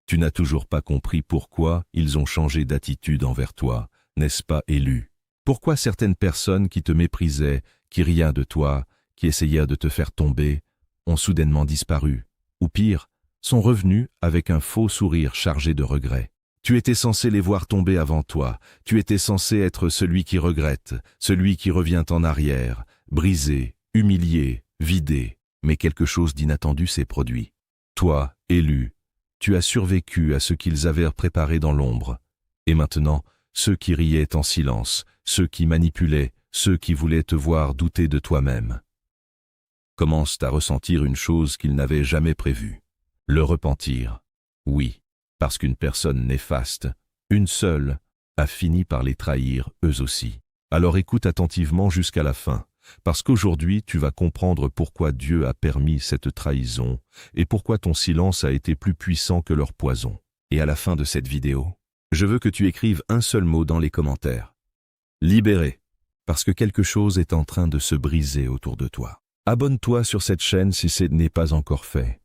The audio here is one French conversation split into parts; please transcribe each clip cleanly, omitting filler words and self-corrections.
Tu n'as toujours pas compris pourquoi ils ont changé d'attitude envers toi, n'est-ce pas, Élu? Pourquoi certaines personnes qui te méprisaient, qui riaient de toi, qui essayaient de te faire tomber, ont soudainement disparu, ou pire, sont revenus avec un faux sourire chargé de regrets. Tu étais censé les voir tomber avant toi, tu étais censé être celui qui regrette, celui qui revient en arrière, brisé, humilié, vidé, mais quelque chose d'inattendu s'est produit. Toi, Élu, tu as survécu à ce qu'ils avaient préparé dans l'ombre, et maintenant, ceux qui riaient en silence, ceux qui manipulaient, ceux qui voulaient te voir douter de toi-même, commencent à ressentir une chose qu'ils n'avaient jamais prévue. Le repentir. Oui, parce qu'une personne néfaste, une seule, a fini par les trahir eux aussi. Alors écoute attentivement jusqu'à la fin, parce qu'aujourd'hui tu vas comprendre pourquoi Dieu a permis cette trahison et pourquoi ton silence a été plus puissant que leur poison. Et à la fin de cette vidéo, je veux que tu écrives un seul mot dans les commentaires. Libéré, parce que quelque chose est en train de se briser autour de toi. Abonne-toi sur cette chaîne si ce n'est pas encore fait.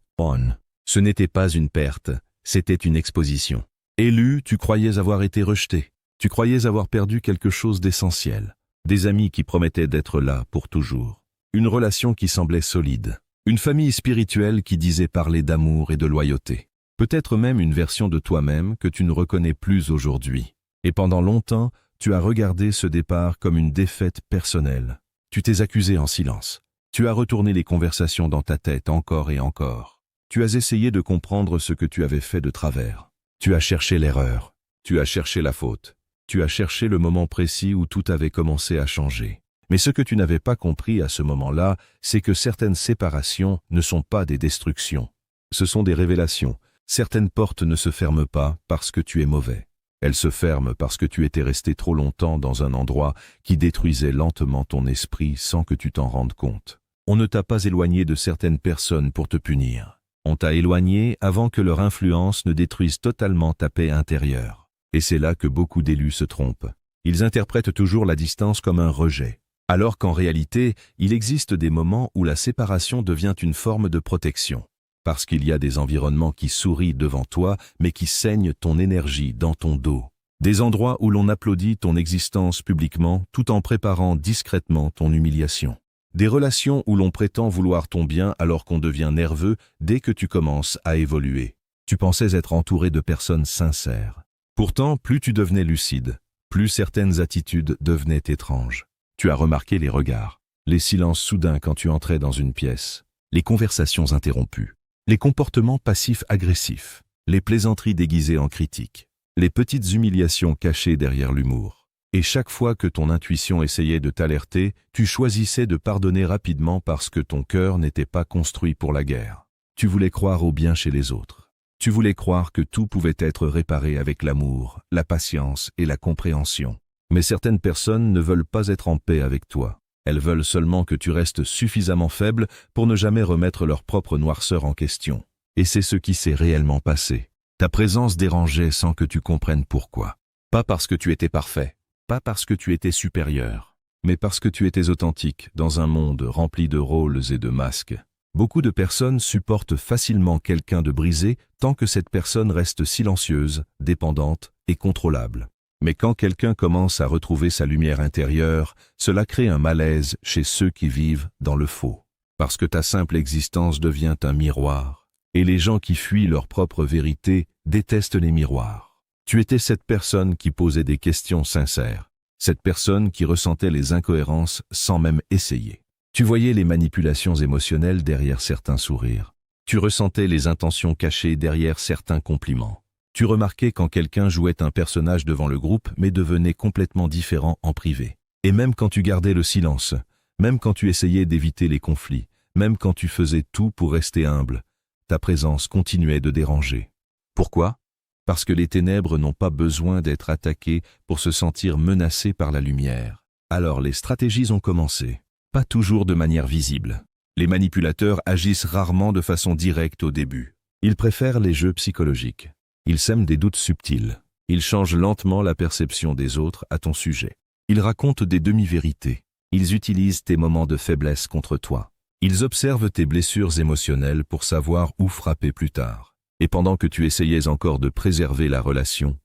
Ce n'était pas une perte, c'était une exposition. Élu, tu croyais avoir été rejeté. Tu croyais avoir perdu quelque chose d'essentiel. Des amis qui promettaient d'être là pour toujours. Une relation qui semblait solide. Une famille spirituelle qui disait parler d'amour et de loyauté. Peut-être même une version de toi-même que tu ne reconnais plus aujourd'hui. Et pendant longtemps, tu as regardé ce départ comme une défaite personnelle. Tu t'es accusé en silence. Tu as retourné les conversations dans ta tête encore et encore. Tu as essayé de comprendre ce que tu avais fait de travers. Tu as cherché l'erreur. Tu as cherché la faute. Tu as cherché le moment précis où tout avait commencé à changer. Mais ce que tu n'avais pas compris à ce moment-là, c'est que certaines séparations ne sont pas des destructions. Ce sont des révélations. Certaines portes ne se ferment pas parce que tu es mauvais. Elles se ferment parce que tu étais resté trop longtemps dans un endroit qui détruisait lentement ton esprit sans que tu t'en rendes compte. On ne t'a pas éloigné de certaines personnes pour te punir. On t'a éloigné avant que leur influence ne détruise totalement ta paix intérieure. Et c'est là que beaucoup d'élus se trompent. Ils interprètent toujours la distance comme un rejet, alors qu'en réalité, il existe des moments où la séparation devient une forme de protection. Parce qu'il y a des environnements qui sourient devant toi, mais qui saignent ton énergie dans ton dos. Des endroits où l'on applaudit ton existence publiquement tout en préparant discrètement ton humiliation. Des relations où l'on prétend vouloir ton bien alors qu'on devient nerveux dès que tu commences à évoluer. Tu pensais être entouré de personnes sincères. Pourtant, plus tu devenais lucide, plus certaines attitudes devenaient étranges. Tu as remarqué les regards, les silences soudains quand tu entrais dans une pièce, les conversations interrompues, les comportements passifs-agressifs, les plaisanteries déguisées en critiques, les petites humiliations cachées derrière l'humour. Et chaque fois que ton intuition essayait de t'alerter, tu choisissais de pardonner rapidement parce que ton cœur n'était pas construit pour la guerre. Tu voulais croire au bien chez les autres. Tu voulais croire que tout pouvait être réparé avec l'amour, la patience et la compréhension. Mais certaines personnes ne veulent pas être en paix avec toi. Elles veulent seulement que tu restes suffisamment faible pour ne jamais remettre leur propre noirceur en question. Et c'est ce qui s'est réellement passé. Ta présence dérangeait sans que tu comprennes pourquoi. Pas parce que tu étais parfait. Pas parce que tu étais supérieur, mais parce que tu étais authentique dans un monde rempli de rôles et de masques. Beaucoup de personnes supportent facilement quelqu'un de brisé tant que cette personne reste silencieuse, dépendante et contrôlable. Mais quand quelqu'un commence à retrouver sa lumière intérieure, cela crée un malaise chez ceux qui vivent dans le faux. Parce que ta simple existence devient un miroir, et les gens qui fuient leur propre vérité détestent les miroirs. Tu étais cette personne qui posait des questions sincères, cette personne qui ressentait les incohérences sans même essayer. Tu voyais les manipulations émotionnelles derrière certains sourires. Tu ressentais les intentions cachées derrière certains compliments. Tu remarquais quand quelqu'un jouait un personnage devant le groupe mais devenait complètement différent en privé. Et même quand tu gardais le silence, même quand tu essayais d'éviter les conflits, même quand tu faisais tout pour rester humble, ta présence continuait de déranger. Pourquoi ? Parce que les ténèbres n'ont pas besoin d'être attaquées pour se sentir menacées par la lumière. Alors les stratégies ont commencé, pas toujours de manière visible. Les manipulateurs agissent rarement de façon directe au début. Ils préfèrent les jeux psychologiques. Ils sèment des doutes subtils. Ils changent lentement la perception des autres à ton sujet. Ils racontent des demi-vérités. Ils utilisent tes moments de faiblesse contre toi. Ils observent tes blessures émotionnelles pour savoir où frapper plus tard. Et pendant que tu essayais encore de préserver la relation,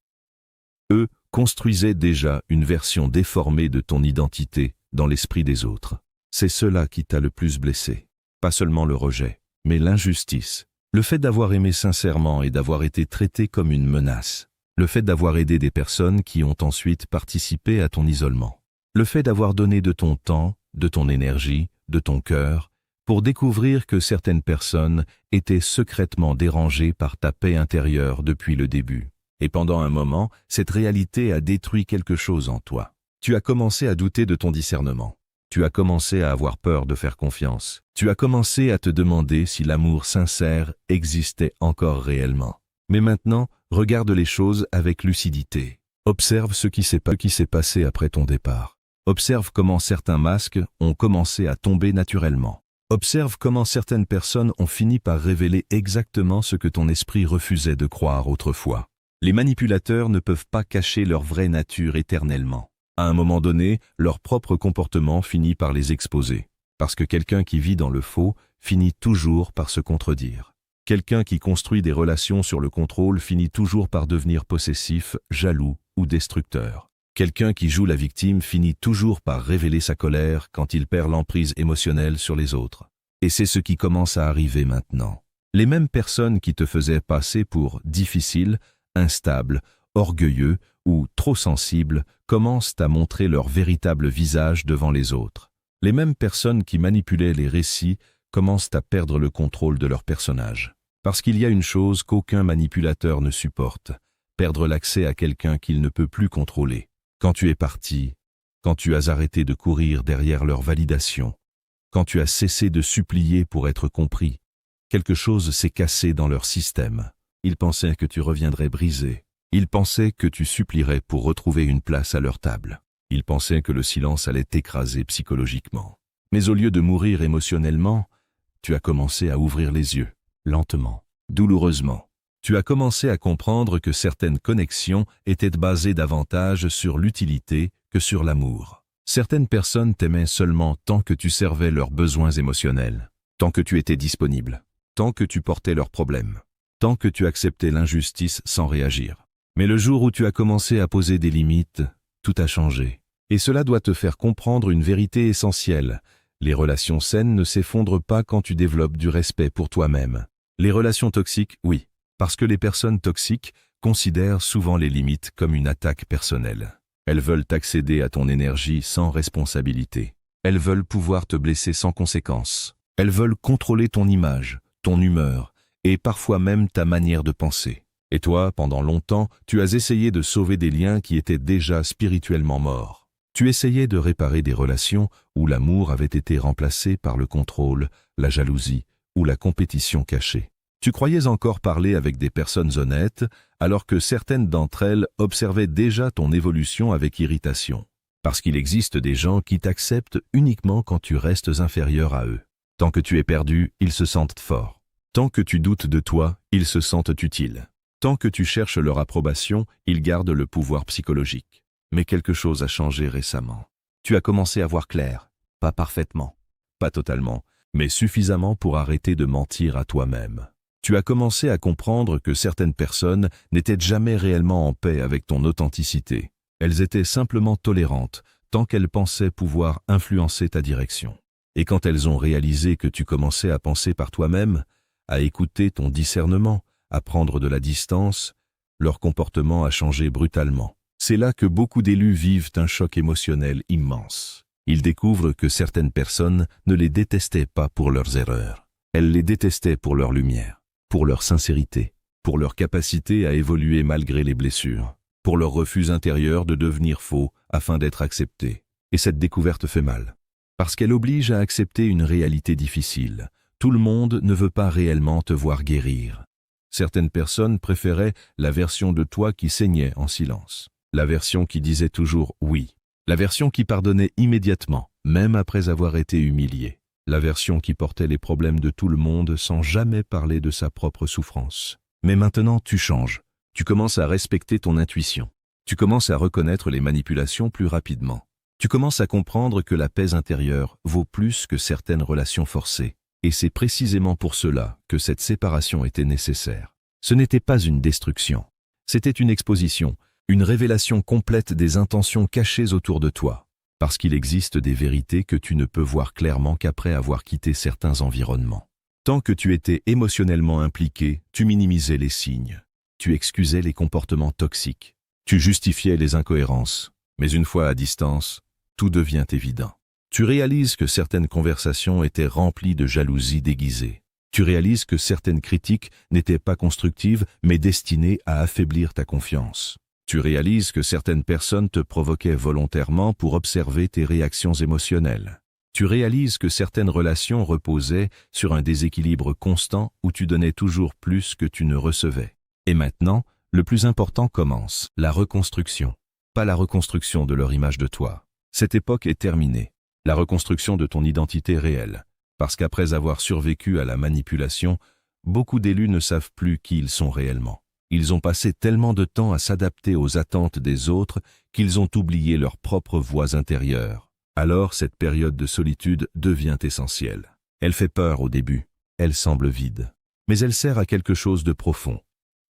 eux construisaient déjà une version déformée de ton identité dans l'esprit des autres. C'est cela qui t'a le plus blessé. Pas seulement le rejet, mais l'injustice. Le fait d'avoir aimé sincèrement et d'avoir été traité comme une menace. Le fait d'avoir aidé des personnes qui ont ensuite participé à ton isolement. Le fait d'avoir donné de ton temps, de ton énergie, de ton cœur, pour découvrir que certaines personnes étaient secrètement dérangées par ta paix intérieure depuis le début. Et pendant un moment, cette réalité a détruit quelque chose en toi. Tu as commencé à douter de ton discernement. Tu as commencé à avoir peur de faire confiance. Tu as commencé à te demander si l'amour sincère existait encore réellement. Mais maintenant, regarde les choses avec lucidité. Observe ce qui s'est passé après ton départ. Observe comment certains masques ont commencé à tomber naturellement. Observe comment certaines personnes ont fini par révéler exactement ce que ton esprit refusait de croire autrefois. Les manipulateurs ne peuvent pas cacher leur vraie nature éternellement. À un moment donné, leur propre comportement finit par les exposer. Parce que quelqu'un qui vit dans le faux finit toujours par se contredire. Quelqu'un qui construit des relations sur le contrôle finit toujours par devenir possessif, jaloux ou destructeur. Quelqu'un qui joue la victime finit toujours par révéler sa colère quand il perd l'emprise émotionnelle sur les autres. Et c'est ce qui commence à arriver maintenant. Les mêmes personnes qui te faisaient passer pour difficile, instable, orgueilleux ou trop sensible commencent à montrer leur véritable visage devant les autres. Les mêmes personnes qui manipulaient les récits commencent à perdre le contrôle de leur personnage. Parce qu'il y a une chose qu'aucun manipulateur ne supporte, perdre l'accès à quelqu'un qu'il ne peut plus contrôler. Quand tu es parti, quand tu as arrêté de courir derrière leur validation, quand tu as cessé de supplier pour être compris, quelque chose s'est cassé dans leur système. Ils pensaient que tu reviendrais brisé. Ils pensaient que tu supplierais pour retrouver une place à leur table. Ils pensaient que le silence allait t'écraser psychologiquement. Mais au lieu de mourir émotionnellement, tu as commencé à ouvrir les yeux, lentement, douloureusement. Tu as commencé à comprendre que certaines connexions étaient basées davantage sur l'utilité que sur l'amour. Certaines personnes t'aimaient seulement tant que tu servais leurs besoins émotionnels, tant que tu étais disponible, tant que tu portais leurs problèmes, tant que tu acceptais l'injustice sans réagir. Mais le jour où tu as commencé à poser des limites, tout a changé. Et cela doit te faire comprendre une vérité essentielle. Les relations saines ne s'effondrent pas quand tu développes du respect pour toi-même. Les relations toxiques, oui. Parce que les personnes toxiques considèrent souvent les limites comme une attaque personnelle. Elles veulent accéder à ton énergie sans responsabilité. Elles veulent pouvoir te blesser sans conséquence. Elles veulent contrôler ton image, ton humeur et parfois même ta manière de penser. Et toi, pendant longtemps, tu as essayé de sauver des liens qui étaient déjà spirituellement morts. Tu essayais de réparer des relations où l'amour avait été remplacé par le contrôle, la jalousie ou la compétition cachée. Tu croyais encore parler avec des personnes honnêtes, alors que certaines d'entre elles observaient déjà ton évolution avec irritation. Parce qu'il existe des gens qui t'acceptent uniquement quand tu restes inférieur à eux. Tant que tu es perdu, ils se sentent forts. Tant que tu doutes de toi, ils se sentent utiles. Tant que tu cherches leur approbation, ils gardent le pouvoir psychologique. Mais quelque chose a changé récemment. Tu as commencé à voir clair, pas parfaitement, pas totalement, mais suffisamment pour arrêter de mentir à toi-même. Tu as commencé à comprendre que certaines personnes n'étaient jamais réellement en paix avec ton authenticité. Elles étaient simplement tolérantes, tant qu'elles pensaient pouvoir influencer ta direction. Et quand elles ont réalisé que tu commençais à penser par toi-même, à écouter ton discernement, à prendre de la distance, leur comportement a changé brutalement. C'est là que beaucoup d'élus vivent un choc émotionnel immense. Ils découvrent que certaines personnes ne les détestaient pas pour leurs erreurs. Elles les détestaient pour leur lumière, pour leur sincérité, pour leur capacité à évoluer malgré les blessures, pour leur refus intérieur de devenir faux afin d'être acceptés. Et cette découverte fait mal. Parce qu'elle oblige à accepter une réalité difficile. Tout le monde ne veut pas réellement te voir guérir. Certaines personnes préféraient la version de toi qui saignait en silence. La version qui disait toujours oui. La version qui pardonnait immédiatement, même après avoir été humiliée. La version qui portait les problèmes de tout le monde sans jamais parler de sa propre souffrance. Mais maintenant, tu changes. Tu commences à respecter ton intuition. Tu commences à reconnaître les manipulations plus rapidement. Tu commences à comprendre que la paix intérieure vaut plus que certaines relations forcées. Et c'est précisément pour cela que cette séparation était nécessaire. Ce n'était pas une destruction. C'était une exposition, une révélation complète des intentions cachées autour de toi. Parce qu'il existe des vérités que tu ne peux voir clairement qu'après avoir quitté certains environnements. Tant que tu étais émotionnellement impliqué, tu minimisais les signes. Tu excusais les comportements toxiques. Tu justifiais les incohérences. Mais une fois à distance, tout devient évident. Tu réalises que certaines conversations étaient remplies de jalousie déguisée. Tu réalises que certaines critiques n'étaient pas constructives, mais destinées à affaiblir ta confiance. Tu réalises que certaines personnes te provoquaient volontairement pour observer tes réactions émotionnelles. Tu réalises que certaines relations reposaient sur un déséquilibre constant où tu donnais toujours plus que tu ne recevais. Et maintenant, le plus important commence, la reconstruction. Pas la reconstruction de leur image de toi. Cette époque est terminée. La reconstruction de ton identité réelle. Parce qu'après avoir survécu à la manipulation, beaucoup d'élus ne savent plus qui ils sont réellement. Ils ont passé tellement de temps à s'adapter aux attentes des autres qu'ils ont oublié leurs propres voix intérieures. Alors cette période de solitude devient essentielle. Elle fait peur au début, elle semble vide. Mais elle sert à quelque chose de profond.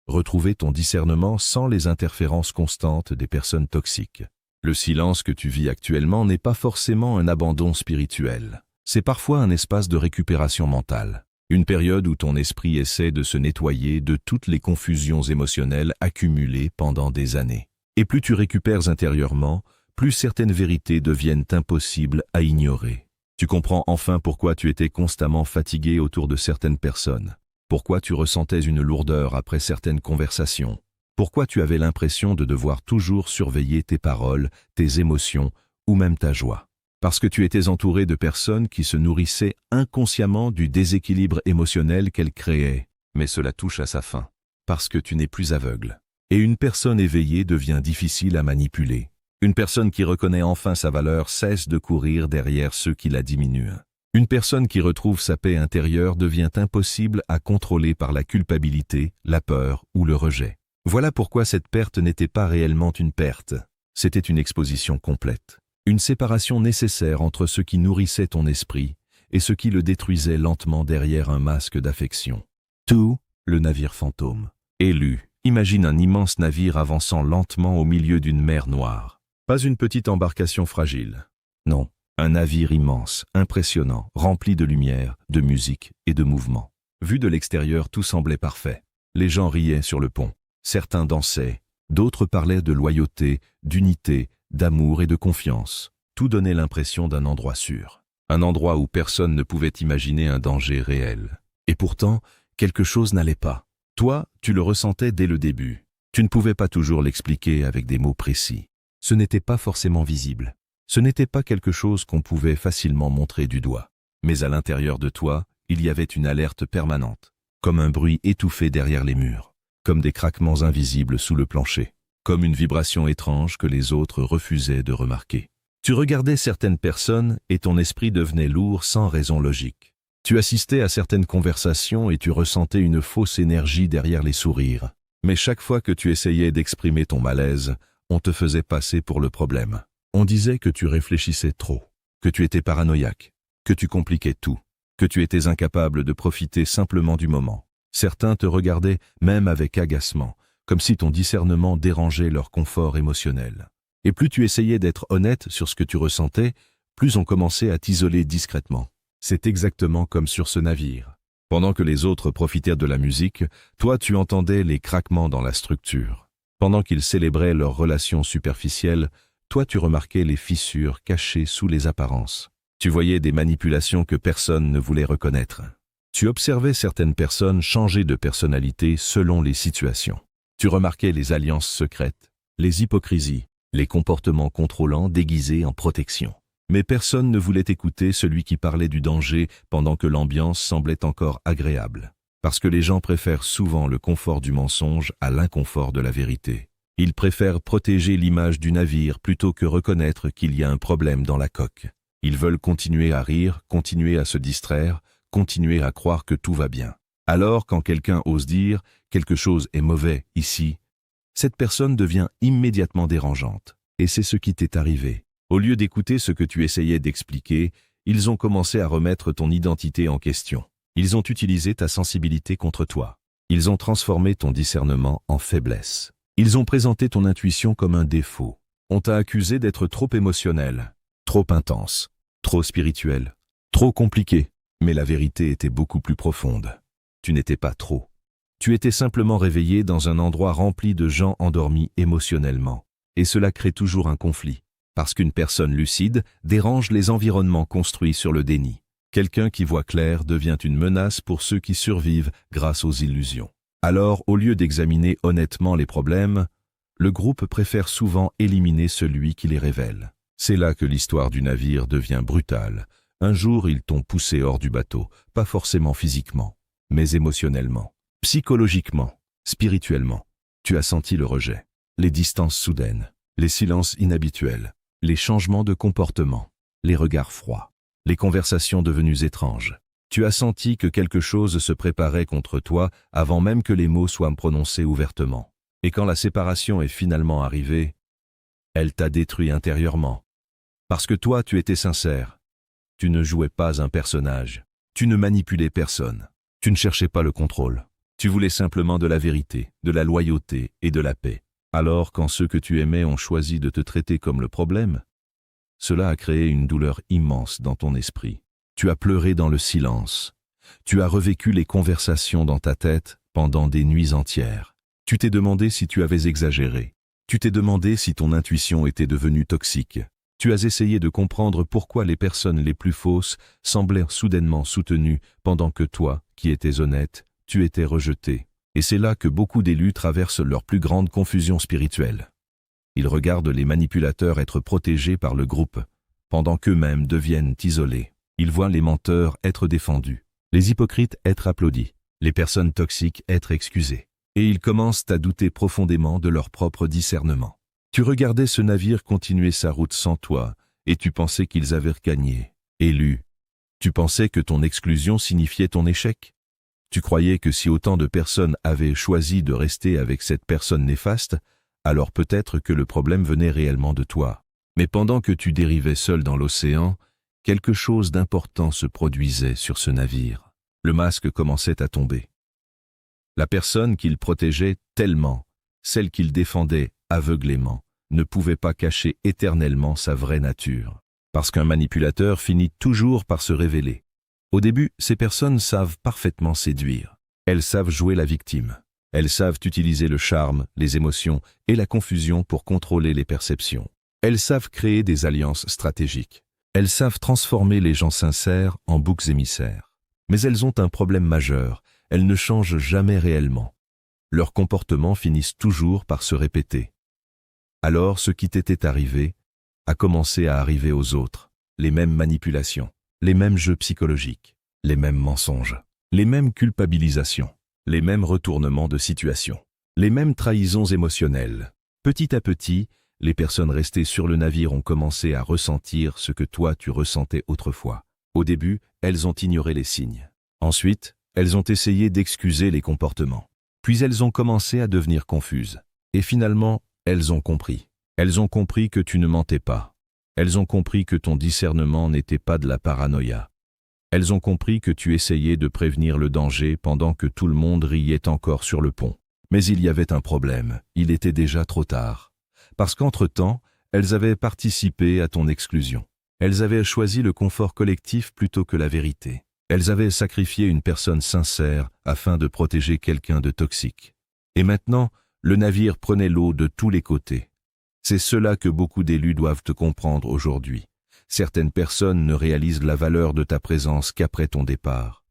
Retrouver ton discernement sans les interférences constantes des personnes toxiques. Le silence que tu vis actuellement n'est pas forcément un abandon spirituel. C'est parfois un espace de récupération mentale. Une période où ton esprit essaie de se nettoyer de toutes les confusions émotionnelles accumulées pendant des années. Et plus tu récupères intérieurement, plus certaines vérités deviennent impossibles à ignorer. Tu comprends enfin pourquoi tu étais constamment fatigué autour de certaines personnes, pourquoi tu ressentais une lourdeur après certaines conversations, pourquoi tu avais l'impression de devoir toujours surveiller tes paroles, tes émotions ou même ta joie. Parce que tu étais entouré de personnes qui se nourrissaient inconsciemment du déséquilibre émotionnel qu'elles créaient. Mais cela touche à sa fin. Parce que tu n'es plus aveugle. Et une personne éveillée devient difficile à manipuler. Une personne qui reconnaît enfin sa valeur cesse de courir derrière ceux qui la diminuent. Une personne qui retrouve sa paix intérieure devient impossible à contrôler par la culpabilité, la peur ou le rejet. Voilà pourquoi cette perte n'était pas réellement une perte. C'était une exposition complète. Une séparation nécessaire entre ce qui nourrissait ton esprit et ce qui le détruisait lentement derrière un masque d'affection. Tout, le navire fantôme. Élu, imagine un immense navire avançant lentement au milieu d'une mer noire. Pas une petite embarcation fragile. Non, un navire immense, impressionnant, rempli de lumière, de musique et de mouvement. Vu de l'extérieur, tout semblait parfait. Les gens riaient sur le pont. Certains dansaient, d'autres parlaient de loyauté, d'unité, d'amour et de confiance. Tout donnait l'impression d'un endroit sûr. Un endroit où personne ne pouvait imaginer un danger réel. Et pourtant, quelque chose n'allait pas. Toi, tu le ressentais dès le début. Tu ne pouvais pas toujours l'expliquer avec des mots précis. Ce n'était pas forcément visible. Ce n'était pas quelque chose qu'on pouvait facilement montrer du doigt. Mais à l'intérieur de toi, il y avait une alerte permanente. Comme un bruit étouffé derrière les murs. Comme des craquements invisibles sous le plancher. Comme une vibration étrange que les autres refusaient de remarquer. Tu regardais certaines personnes et ton esprit devenait lourd sans raison logique. Tu assistais à certaines conversations et tu ressentais une fausse énergie derrière les sourires. Mais chaque fois que tu essayais d'exprimer ton malaise, on te faisait passer pour le problème. On disait que tu réfléchissais trop, que tu étais paranoïaque, que tu compliquais tout, que tu étais incapable de profiter simplement du moment. Certains te regardaient même avec agacement, comme si ton discernement dérangeait leur confort émotionnel. Et plus tu essayais d'être honnête sur ce que tu ressentais, plus on commençait à t'isoler discrètement. C'est exactement comme sur ce navire. Pendant que les autres profitèrent de la musique, toi tu entendais les craquements dans la structure. Pendant qu'ils célébraient leurs relations superficielles, toi tu remarquais les fissures cachées sous les apparences. Tu voyais des manipulations que personne ne voulait reconnaître. Tu observais certaines personnes changer de personnalité selon les situations. Tu remarquais les alliances secrètes, les hypocrisies, les comportements contrôlants déguisés en protection. Mais personne ne voulait écouter celui qui parlait du danger pendant que l'ambiance semblait encore agréable. Parce que les gens préfèrent souvent le confort du mensonge à l'inconfort de la vérité. Ils préfèrent protéger l'image du navire plutôt que reconnaître qu'il y a un problème dans la coque. Ils veulent continuer à rire, continuer à se distraire, continuer à croire que tout va bien. Alors, quand quelqu'un ose dire « quelque chose est mauvais ici », cette personne devient immédiatement dérangeante. Et c'est ce qui t'est arrivé. Au lieu d'écouter ce que tu essayais d'expliquer, ils ont commencé à remettre ton identité en question. Ils ont utilisé ta sensibilité contre toi. Ils ont transformé ton discernement en faiblesse. Ils ont présenté ton intuition comme un défaut. On t'a accusé d'être trop émotionnel, trop intense, trop spirituel, trop compliqué. Mais la vérité était beaucoup plus profonde. Tu n'étais pas trop. Tu étais simplement réveillé dans un endroit rempli de gens endormis émotionnellement. Et cela crée toujours un conflit. Parce qu'une personne lucide dérange les environnements construits sur le déni. Quelqu'un qui voit clair devient une menace pour ceux qui survivent grâce aux illusions. Alors, au lieu d'examiner honnêtement les problèmes, le groupe préfère souvent éliminer celui qui les révèle. C'est là que l'histoire du navire devient brutale. Un jour, ils t'ont poussé hors du bateau, pas forcément physiquement, mais émotionnellement, psychologiquement, spirituellement. Tu as senti le rejet, les distances soudaines, les silences inhabituels, les changements de comportement, les regards froids, les conversations devenues étranges. Tu as senti que quelque chose se préparait contre toi avant même que les mots soient prononcés ouvertement. Et quand la séparation est finalement arrivée, elle t'a détruit intérieurement. Parce que toi, tu étais sincère. Tu ne jouais pas un personnage. Tu ne manipulais personne. Tu ne cherchais pas le contrôle. Tu voulais simplement de la vérité, de la loyauté et de la paix. Alors, quand ceux que tu aimais ont choisi de te traiter comme le problème, cela a créé une douleur immense dans ton esprit. Tu as pleuré dans le silence. Tu as revécu les conversations dans ta tête pendant des nuits entières. Tu t'es demandé si tu avais exagéré. Tu t'es demandé si ton intuition était devenue toxique. Tu as essayé de comprendre pourquoi les personnes les plus fausses semblèrent soudainement soutenues pendant que toi, qui étais honnête, tu étais rejeté. Et c'est là que beaucoup d'élus traversent leur plus grande confusion spirituelle. Ils regardent les manipulateurs être protégés par le groupe, pendant qu'eux-mêmes deviennent isolés. Ils voient les menteurs être défendus, les hypocrites être applaudis, les personnes toxiques être excusées. Et ils commencent à douter profondément de leur propre discernement. Tu regardais ce navire continuer sa route sans toi, et tu pensais qu'ils avaient gagné. Élu, tu pensais que ton exclusion signifiait ton échec. Tu croyais que si autant de personnes avaient choisi de rester avec cette personne néfaste, alors peut-être que le problème venait réellement de toi. Mais pendant que tu dérivais seul dans l'océan, quelque chose d'important se produisait sur ce navire. Le masque commençait à tomber. La personne qu'il protégeait tellement, celle qu'il défendait aveuglément, ne pouvait pas cacher éternellement sa vraie nature. Parce qu'un manipulateur finit toujours par se révéler. Au début, ces personnes savent parfaitement séduire. Elles savent jouer la victime. Elles savent utiliser le charme, les émotions et la confusion pour contrôler les perceptions. Elles savent créer des alliances stratégiques. Elles savent transformer les gens sincères en boucs émissaires. Mais elles ont un problème majeur. Elles ne changent jamais réellement. Leurs comportements finissent toujours par se répéter. Alors ce qui t'était arrivé a commencé à arriver aux autres. Les mêmes manipulations, les mêmes jeux psychologiques, les mêmes mensonges, les mêmes culpabilisations, les mêmes retournements de situation, les mêmes trahisons émotionnelles. Petit à petit, les personnes restées sur le navire ont commencé à ressentir ce que toi tu ressentais autrefois. Au début, elles ont ignoré les signes. Ensuite, elles ont essayé d'excuser les comportements. Puis elles ont commencé à devenir confuses. Et finalement, elles ont compris. Elles ont compris que tu ne mentais pas. Elles ont compris que ton discernement n'était pas de la paranoïa. Elles ont compris que tu essayais de prévenir le danger pendant que tout le monde riait encore sur le pont. Mais il y avait un problème. Il était déjà trop tard. Parce qu'entre-temps, elles avaient participé à ton exclusion. Elles avaient choisi le confort collectif plutôt que la vérité. Elles avaient sacrifié une personne sincère afin de protéger quelqu'un de toxique. Et maintenant, le navire prenait l'eau de tous les côtés. C'est cela que beaucoup d'élus doivent te comprendre aujourd'hui. Certaines personnes ne réalisent la valeur de ta présence qu'après ton départ.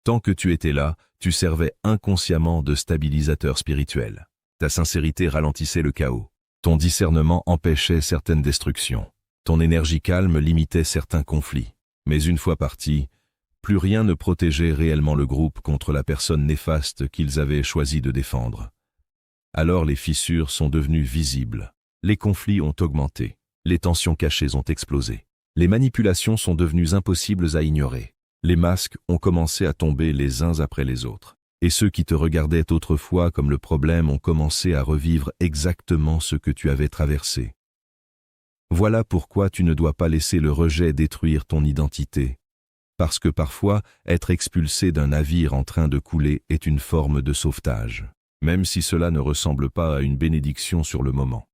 Tant que tu étais là, tu servais inconsciemment de stabilisateur spirituel. Ta sincérité ralentissait le chaos. Ton discernement empêchait certaines destructions. Ton énergie calme limitait certains conflits. Mais une fois parti, plus rien ne protégeait réellement le groupe contre la personne néfaste qu'ils avaient choisi de défendre. Alors les fissures sont devenues visibles. Les conflits ont augmenté. Les tensions cachées ont explosé. Les manipulations sont devenues impossibles à ignorer. Les masques ont commencé à tomber les uns après les autres. Et ceux qui te regardaient autrefois comme le problème ont commencé à revivre exactement ce que tu avais traversé. Voilà pourquoi tu ne dois pas laisser le rejet détruire ton identité. parce que parfois, être expulsé d'un navire en train de couler est une forme de sauvetage, même si cela ne ressemble pas à une bénédiction sur le moment.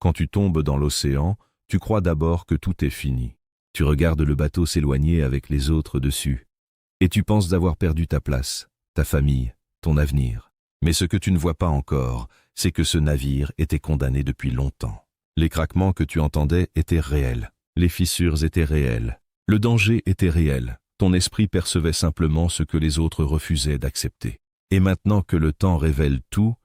Quand tu tombes dans l'océan, tu crois d'abord que tout est fini. Tu regardes le bateau s'éloigner avec les autres dessus, et tu penses d'avoir perdu ta place, ta famille, ton avenir. Mais ce que tu ne vois pas encore, c'est que ce navire était condamné depuis longtemps. Les craquements que tu entendais étaient réels, les fissures étaient réelles, le danger était réel. Ton esprit percevait simplement ce que les autres refusaient d'accepter. Et maintenant que le temps révèle tout,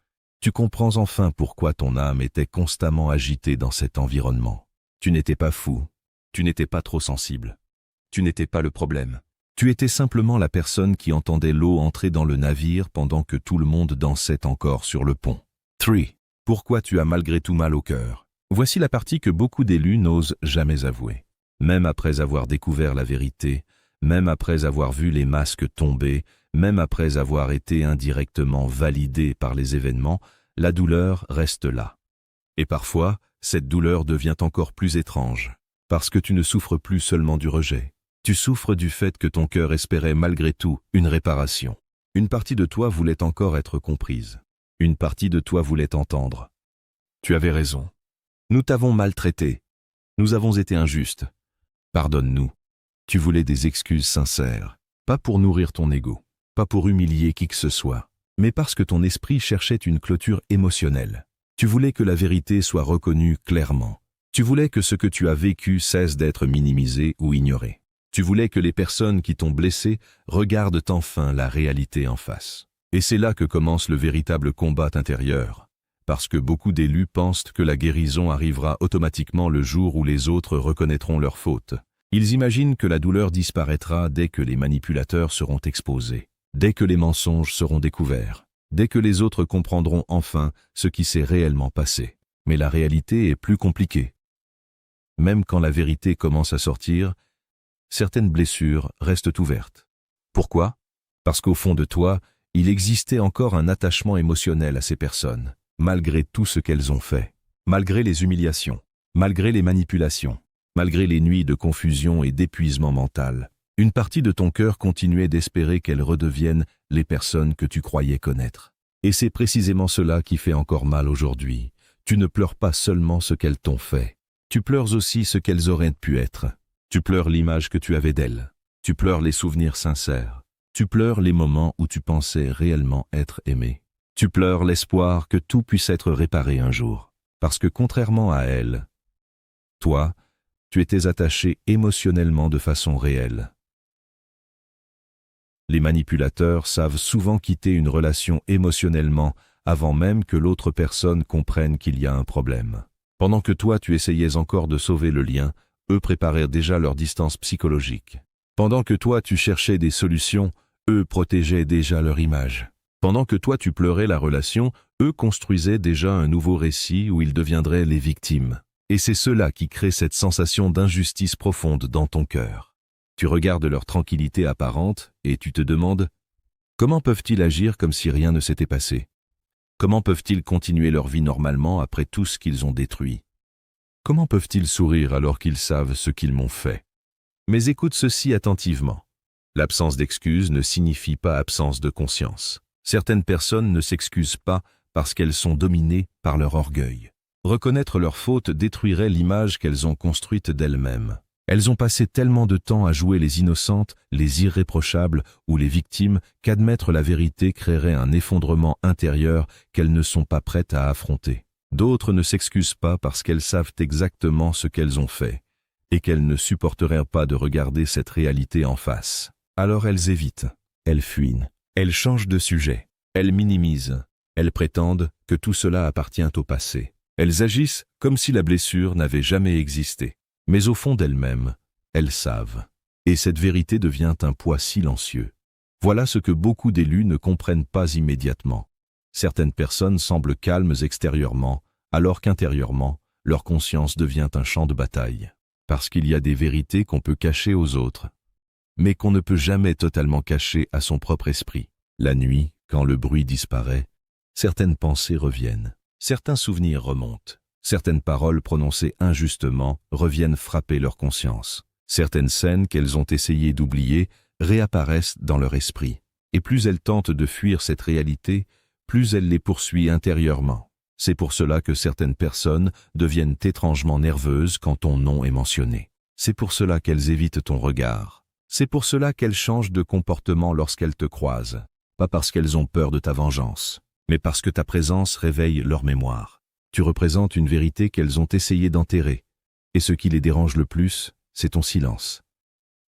tu comprends enfin pourquoi ton âme était constamment agitée dans cet environnement. Tu n'étais pas fou, tu n'étais pas trop sensible, tu n'étais pas le problème. Tu étais simplement la personne qui entendait l'eau entrer dans le navire pendant que tout le monde dansait encore sur le pont. 3. Pourquoi tu as malgré tout mal au cœur? Voici la partie que beaucoup d'élus n'osent jamais avouer. Même après avoir découvert la vérité, même après avoir vu les masques tomber, même après avoir été indirectement validé par les événements, la douleur reste là. Et parfois, cette douleur devient encore plus étrange, parce que tu ne souffres plus seulement du rejet. Tu souffres du fait que ton cœur espérait malgré tout une réparation. Une partie de toi voulait encore être comprise. Une partie de toi voulait t'entendre. Tu avais raison. Nous t'avons maltraité. Nous avons été injustes. Pardonne-nous. Tu voulais des excuses sincères, pas pour nourrir ton ego, pas pour humilier qui que ce soit, mais parce que ton esprit cherchait une clôture émotionnelle. Tu voulais que la vérité soit reconnue clairement. Tu voulais que ce que tu as vécu cesse d'être minimisé ou ignoré. Tu voulais que les personnes qui t'ont blessé regardent enfin la réalité en face. Et c'est là que commence le véritable combat intérieur, parce que beaucoup d'élus pensent que la guérison arrivera automatiquement le jour où les autres reconnaîtront leurs fautes. Ils imaginent que la douleur disparaîtra dès que les manipulateurs seront exposés, dès que les mensonges seront découverts, dès que les autres comprendront enfin ce qui s'est réellement passé. Mais la réalité est plus compliquée. Même quand la vérité commence à sortir, certaines blessures restent ouvertes. Pourquoi? Parce qu'au fond de toi, il existait encore un attachement émotionnel à ces personnes, malgré tout ce qu'elles ont fait, malgré les humiliations, malgré les manipulations, malgré les nuits de confusion et d'épuisement mental. Une partie de ton cœur continuait d'espérer qu'elles redeviennent les personnes que tu croyais connaître. Et c'est précisément cela qui fait encore mal aujourd'hui. Tu ne pleures pas seulement ce qu'elles t'ont fait, tu pleures aussi ce qu'elles auraient pu être. Tu pleures l'image que tu avais d'elles. Tu pleures les souvenirs sincères. Tu pleures les moments où tu pensais réellement être aimé. Tu pleures l'espoir que tout puisse être réparé un jour. Parce que contrairement à elles, toi, tu étais attaché émotionnellement de façon réelle. Les manipulateurs savent souvent quitter une relation émotionnellement avant même que l'autre personne comprenne qu'il y a un problème. Pendant que toi tu essayais encore de sauver le lien, eux préparèrent déjà leur distance psychologique. Pendant que toi tu cherchais des solutions, eux protégeaient déjà leur image. Pendant que toi tu pleurais la relation, eux construisaient déjà un nouveau récit où ils deviendraient les victimes. Et c'est cela qui crée cette sensation d'injustice profonde dans ton cœur. Tu regardes leur tranquillité apparente et tu te demandes « Comment peuvent-ils agir comme si rien ne s'était passé? Comment peuvent-ils continuer leur vie normalement après tout ce qu'ils ont détruit? Comment peuvent-ils sourire alors qu'ils savent ce qu'ils m'ont fait? » Mais écoute ceci attentivement. L'absence d'excuses ne signifie pas absence de conscience. Certaines personnes ne s'excusent pas parce qu'elles sont dominées par leur orgueil. Reconnaître leurs fautes détruirait l'image qu'elles ont construite d'elles-mêmes. Elles ont passé tellement de temps à jouer les innocentes, les irréprochables ou les victimes qu'admettre la vérité créerait un effondrement intérieur qu'elles ne sont pas prêtes à affronter. D'autres ne s'excusent pas parce qu'elles savent exactement ce qu'elles ont fait et qu'elles ne supporteraient pas de regarder cette réalité en face. Alors elles évitent, elles fuient, elles changent de sujet, elles minimisent, elles prétendent que tout cela appartient au passé. Elles agissent comme si la blessure n'avait jamais existé. Mais au fond d'elles-mêmes, elles savent. Et cette vérité devient un poids silencieux. Voilà ce que beaucoup d'élus ne comprennent pas immédiatement. Certaines personnes semblent calmes extérieurement, alors qu'intérieurement, leur conscience devient un champ de bataille. Parce qu'il y a des vérités qu'on peut cacher aux autres, mais qu'on ne peut jamais totalement cacher à son propre esprit. La nuit, quand le bruit disparaît, certaines pensées reviennent, certains souvenirs remontent, certaines paroles prononcées injustement reviennent frapper leur conscience. Certaines scènes qu'elles ont essayé d'oublier réapparaissent dans leur esprit. Et plus elles tentent de fuir cette réalité, plus elle les poursuit intérieurement. C'est pour cela que certaines personnes deviennent étrangement nerveuses quand ton nom est mentionné. C'est pour cela qu'elles évitent ton regard. C'est pour cela qu'elles changent de comportement lorsqu'elles te croisent. Pas parce qu'elles ont peur de ta vengeance, mais parce que ta présence réveille leur mémoire. Tu représentes une vérité qu'elles ont essayé d'enterrer. Et ce qui les dérange le plus, c'est ton silence.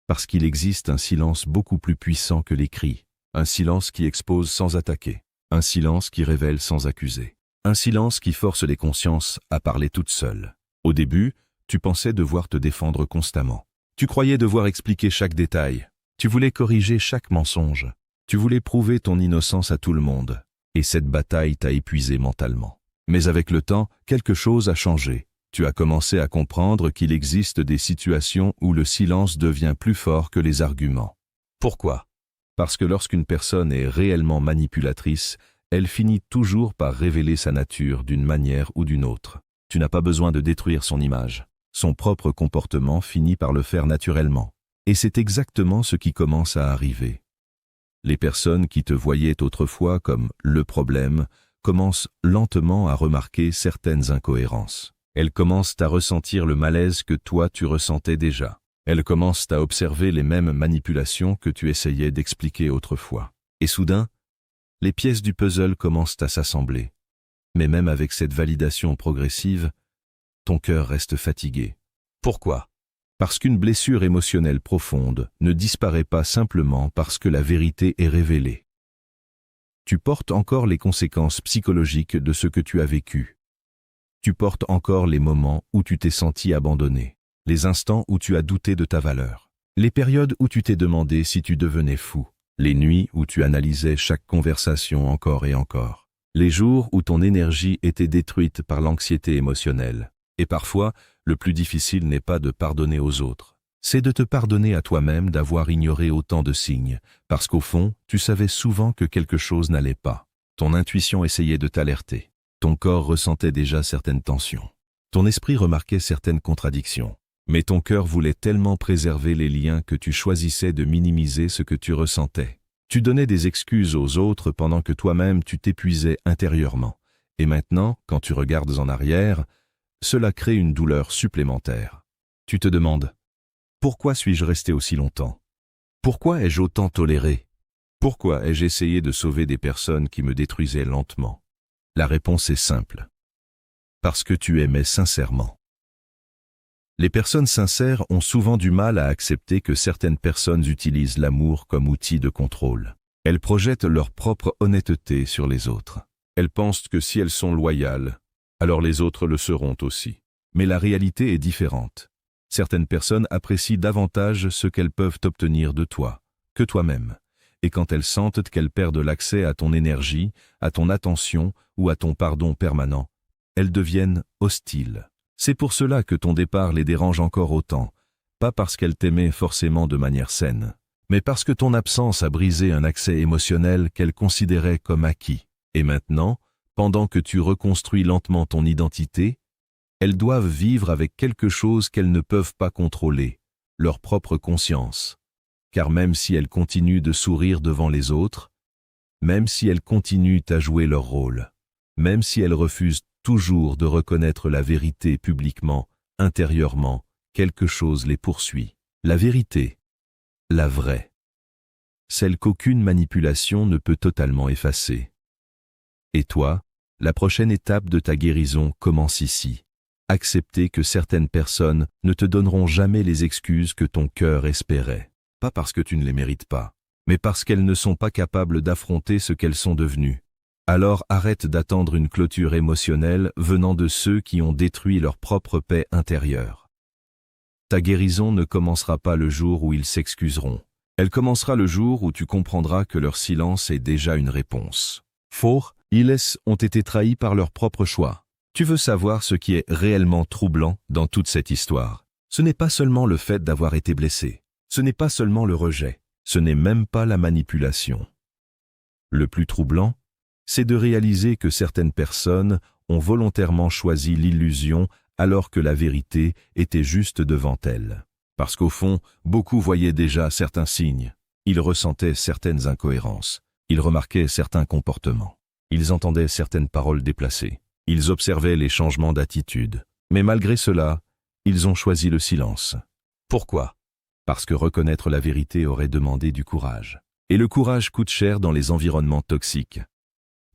Parce qu'il existe un silence beaucoup plus puissant que les cris. Un silence qui expose sans attaquer. Un silence qui révèle sans accuser. Un silence qui force les consciences à parler toutes seules. Au début, tu pensais devoir te défendre constamment. Tu croyais devoir expliquer chaque détail. Tu voulais corriger chaque mensonge. Tu voulais prouver ton innocence à tout le monde. Et cette bataille t'a épuisé mentalement. Mais avec le temps, quelque chose a changé. Tu as commencé à comprendre qu'il existe des situations où le silence devient plus fort que les arguments. Pourquoi? Parce que lorsqu'une personne est réellement manipulatrice, elle finit toujours par révéler sa nature d'une manière ou d'une autre. Tu n'as pas besoin de détruire son image. Son propre comportement finit par le faire naturellement. Et c'est exactement ce qui commence à arriver. Les personnes qui te voyaient autrefois comme le problème commencent lentement à remarquer certaines incohérences. Elles commencent à ressentir le malaise que toi tu ressentais déjà. Elles commencent à observer les mêmes manipulations que tu essayais d'expliquer autrefois. Et soudain, les pièces du puzzle commencent à s'assembler. Mais même avec cette validation progressive, ton cœur reste fatigué. Pourquoi? Parce qu'une blessure émotionnelle profonde ne disparaît pas simplement parce que la vérité est révélée. Tu portes encore les conséquences psychologiques de ce que tu as vécu. Tu portes encore les moments où tu t'es senti abandonné, les instants où tu as douté de ta valeur, les périodes où tu t'es demandé si tu devenais fou, les nuits où tu analysais chaque conversation encore et encore, les jours où ton énergie était détruite par l'anxiété émotionnelle. Et parfois, le plus difficile n'est pas de pardonner aux autres, c'est de te pardonner à toi-même d'avoir ignoré autant de signes, parce qu'au fond, tu savais souvent que quelque chose n'allait pas. Ton intuition essayait de t'alerter. Ton corps ressentait déjà certaines tensions. Ton esprit remarquait certaines contradictions. Mais ton cœur voulait tellement préserver les liens que tu choisissais de minimiser ce que tu ressentais. Tu donnais des excuses aux autres pendant que toi-même tu t'épuisais intérieurement. Et maintenant, quand tu regardes en arrière, cela crée une douleur supplémentaire. Tu te demandes, pourquoi suis-je resté aussi longtemps? Pourquoi ai-je autant toléré? Pourquoi ai-je essayé de sauver des personnes qui me détruisaient lentement? La réponse est simple. Parce que tu aimais sincèrement. Les personnes sincères ont souvent du mal à accepter que certaines personnes utilisent l'amour comme outil de contrôle. Elles projettent leur propre honnêteté sur les autres. Elles pensent que si elles sont loyales, alors les autres le seront aussi. Mais la réalité est différente. Certaines personnes apprécient davantage ce qu'elles peuvent obtenir de toi, que toi-même. Et quand elles sentent qu'elles perdent l'accès à ton énergie, à ton attention ou à ton pardon permanent, elles deviennent hostiles. C'est pour cela que ton départ les dérange encore autant, pas parce qu'elles t'aimaient forcément de manière saine, mais parce que ton absence a brisé un accès émotionnel qu'elles considéraient comme acquis. Et maintenant, pendant que tu reconstruis lentement ton identité, elles doivent vivre avec quelque chose qu'elles ne peuvent pas contrôler, leur propre conscience. Car même si elles continuent de sourire devant les autres, même si elles continuent à jouer leur rôle, même si elles refusent toujours de reconnaître la vérité publiquement, intérieurement, quelque chose les poursuit. La vérité, la vraie, celle qu'aucune manipulation ne peut totalement effacer. Et toi, la prochaine étape de ta guérison commence ici. Accepter que certaines personnes ne te donneront jamais les excuses que ton cœur espérait. Pas parce que tu ne les mérites pas, mais parce qu'elles ne sont pas capables d'affronter ce qu'elles sont devenues. Alors arrête d'attendre une clôture émotionnelle venant de ceux qui ont détruit leur propre paix intérieure. Ta guérison ne commencera pas le jour où ils s'excuseront. Elle commencera le jour où tu comprendras que leur silence est déjà une réponse. Faux, ils ont été trahis par leur propre choix. Tu veux savoir ce qui est réellement troublant dans toute cette histoire. Ce n'est pas seulement le fait d'avoir été blessé. Ce n'est pas seulement le rejet, ce n'est même pas la manipulation. Le plus troublant, c'est de réaliser que certaines personnes ont volontairement choisi l'illusion alors que la vérité était juste devant elles. Parce qu'au fond, beaucoup voyaient déjà certains signes. Ils ressentaient certaines incohérences. Ils remarquaient certains comportements. Ils entendaient certaines paroles déplacées. Ils observaient les changements d'attitude. Mais malgré cela, ils ont choisi le silence. Pourquoi? Parce que reconnaître la vérité aurait demandé du courage. Et le courage coûte cher dans les environnements toxiques.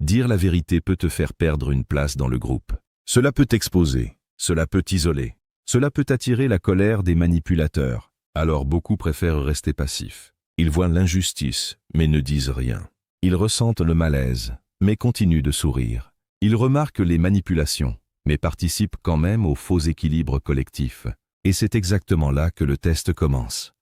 Dire la vérité peut te faire perdre une place dans le groupe. Cela peut t'exposer, cela peut t'isoler, cela peut attirer la colère des manipulateurs. Alors beaucoup préfèrent rester passifs. Ils voient l'injustice, mais ne disent rien. Ils ressentent le malaise, mais continuent de sourire. Ils remarquent les manipulations, mais participent quand même au faux équilibre collectif. Et c'est exactement là que le test commence.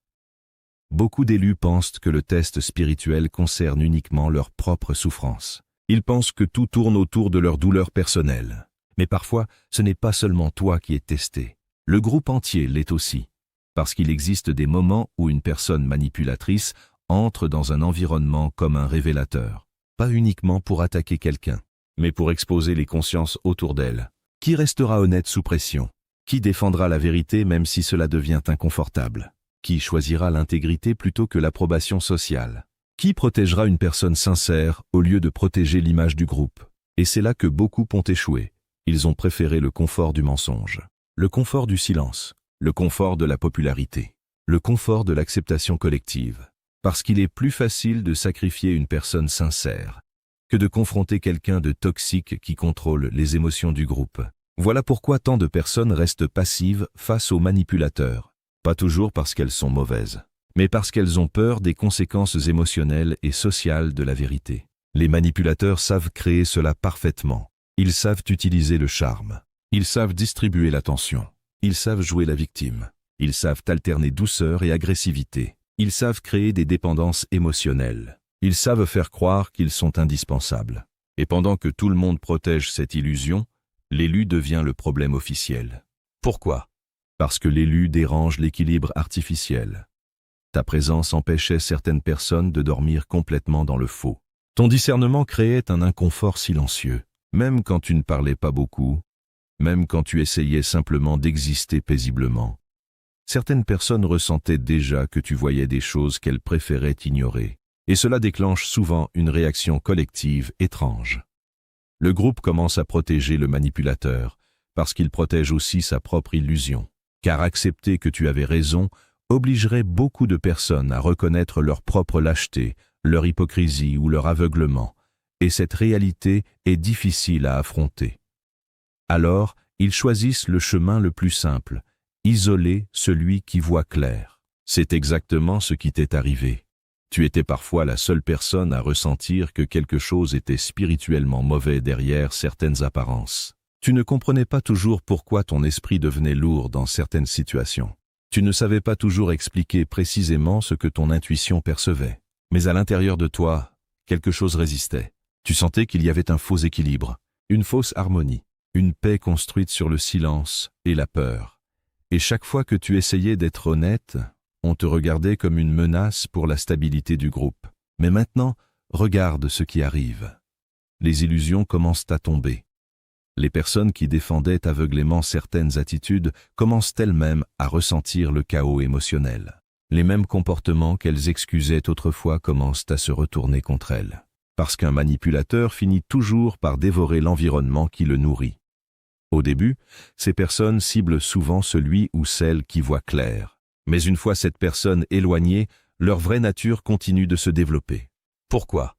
Beaucoup d'élus pensent que le test spirituel concerne uniquement leur propre souffrance. Ils pensent que tout tourne autour de leur douleur personnelle. Mais parfois, ce n'est pas seulement toi qui es testé. Le groupe entier l'est aussi. Parce qu'il existe des moments où une personne manipulatrice entre dans un environnement comme un révélateur. Pas uniquement pour attaquer quelqu'un, mais pour exposer les consciences autour d'elle. Qui restera honnête sous pression? Qui défendra la vérité même si cela devient inconfortable? Qui choisira l'intégrité plutôt que l'approbation sociale? Qui protégera une personne sincère au lieu de protéger l'image du groupe? Et c'est là que beaucoup ont échoué. Ils ont préféré le confort du mensonge, le confort du silence, le confort de la popularité, le confort de l'acceptation collective. Parce qu'il est plus facile de sacrifier une personne sincère que de confronter quelqu'un de toxique qui contrôle les émotions du groupe. Voilà pourquoi tant de personnes restent passives face aux manipulateurs. Pas toujours parce qu'elles sont mauvaises, mais parce qu'elles ont peur des conséquences émotionnelles et sociales de la vérité. Les manipulateurs savent créer cela parfaitement. Ils savent utiliser le charme. Ils savent distribuer l'attention. Ils savent jouer la victime. Ils savent alterner douceur et agressivité. Ils savent créer des dépendances émotionnelles. Ils savent faire croire qu'ils sont indispensables. Et pendant que tout le monde protège cette illusion, l'élu devient le problème officiel. Pourquoi? Parce que l'élu dérange l'équilibre artificiel. Ta présence empêchait certaines personnes de dormir complètement dans le faux. Ton discernement créait un inconfort silencieux, même quand tu ne parlais pas beaucoup, même quand tu essayais simplement d'exister paisiblement. Certaines personnes ressentaient déjà que tu voyais des choses qu'elles préféraient ignorer, et cela déclenche souvent une réaction collective étrange. Le groupe commence à protéger le manipulateur, parce qu'il protège aussi sa propre illusion. Car accepter que tu avais raison obligerait beaucoup de personnes à reconnaître leur propre lâcheté, leur hypocrisie ou leur aveuglement, et cette réalité est difficile à affronter. Alors, ils choisissent le chemin le plus simple, isoler celui qui voit clair. C'est exactement ce qui t'est arrivé. Tu étais parfois la seule personne à ressentir que quelque chose était spirituellement mauvais derrière certaines apparences. Tu ne comprenais pas toujours pourquoi ton esprit devenait lourd dans certaines situations. Tu ne savais pas toujours expliquer précisément ce que ton intuition percevait. Mais à l'intérieur de toi, quelque chose résistait. Tu sentais qu'il y avait un faux équilibre, une fausse harmonie, une paix construite sur le silence et la peur. Et chaque fois que tu essayais d'être honnête, on te regardait comme une menace pour la stabilité du groupe. Mais maintenant, regarde ce qui arrive. Les illusions commencent à tomber. Les personnes qui défendaient aveuglément certaines attitudes commencent elles-mêmes à ressentir le chaos émotionnel. Les mêmes comportements qu'elles excusaient autrefois commencent à se retourner contre elles. Parce qu'un manipulateur finit toujours par dévorer l'environnement qui le nourrit. Au début, ces personnes ciblent souvent celui ou celle qui voit clair. Mais une fois cette personne éloignée, leur vraie nature continue de se développer. Pourquoi?